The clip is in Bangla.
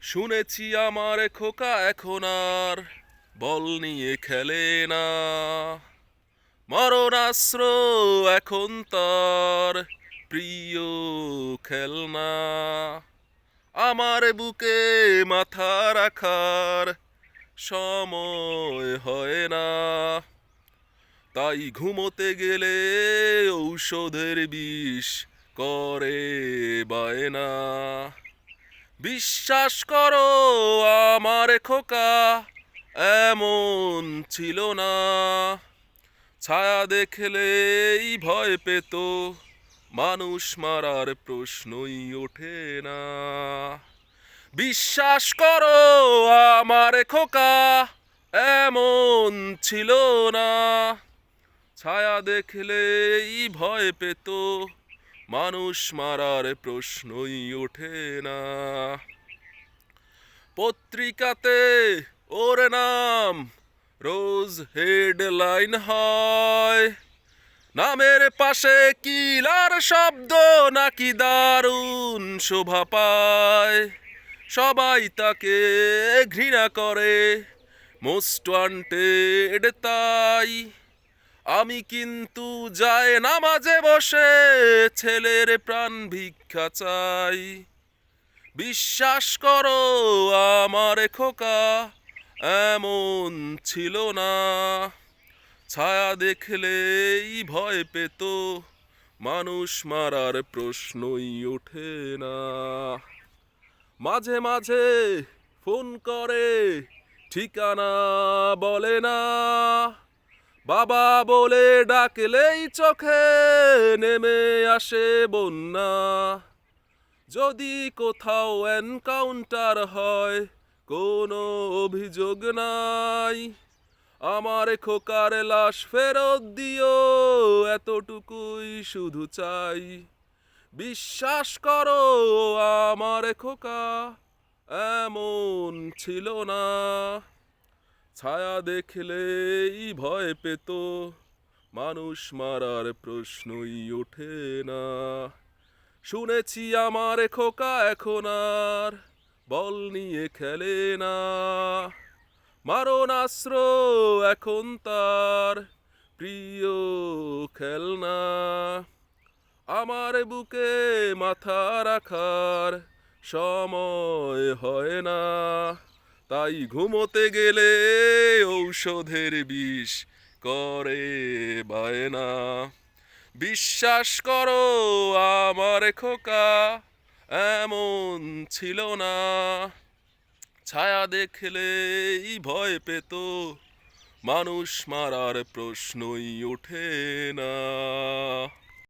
শুনেছি আমার খোকা এখন আর বল নিয়ে খেলে না। মরণাস্ত্র এখন তার প্রিয় খেলনা। আমার বুকে মাথা রাখার সময় হয় না। তাই ঘুমোতে গেলে ঔষধের বিষ করে বায়না। বিশ্বাস করো আমার খোকা এমন ছিল না। ছায়া দেখলেই ভয় পেত, মানুষ মারার প্রশ্নই ওঠে না। বিশ্বাস করো আমার খোকা এমন ছিল না। ছায়া দেখলেই ভয় পেত, মানুষ মারার প্রশ্নই ওঠে না। পত্রিকাতে ওর নাম রোজ হেডলাইন হয়, নামের পাশে কিলার শব্দ নাকি দারুণ শোভা পায়। সবাই তাকে ঘৃণা করে, মোস্ট ওয়ান্টেড তাই। আমি কিন্তু যাই নামাজে বসে ছেলের প্রাণ ভিক্ষা চাই। বিশ্বাস করো আমার খোকা এমন ছিল না। ছায়া দেখলেই ভয় পেত, মানুষ মারার প্রশ্নই ওঠে না। মাঝে মাঝে ফোন করে, ঠিকানা বলে না। বাবা বলে ডাকলেই চোখে নেমে আসে বন্যা। যদি কোথাও এনকাউন্টার হয়, কোনো অভিযোগ নাই। আমার খোকার লাশ ফেরত দিও, এতটুকুই শুধু চাই। বিশ্বাস করো আমার খোকা এমন ছিল না। ছায়া দেখলেই ভয় পেত, মানুষ মারার প্রশ্নই ওঠে না। শুনেছি আমার খোকা এখন আর বল নিয়ে খেলে না। মারণাস্ত্র এখন তার প্রিয় খেলনা। আমার বুকে মাথা রাখার সময় হয় না। তাই ঘুমোতে গেলে ঔষধের বিষ করে বায়না। বিশ্বাস করো আমার খোকা এমন ছিল না। ছায়া দেখলেই ভয় পেত, মানুষ মারার প্রশ্নই ওঠে না।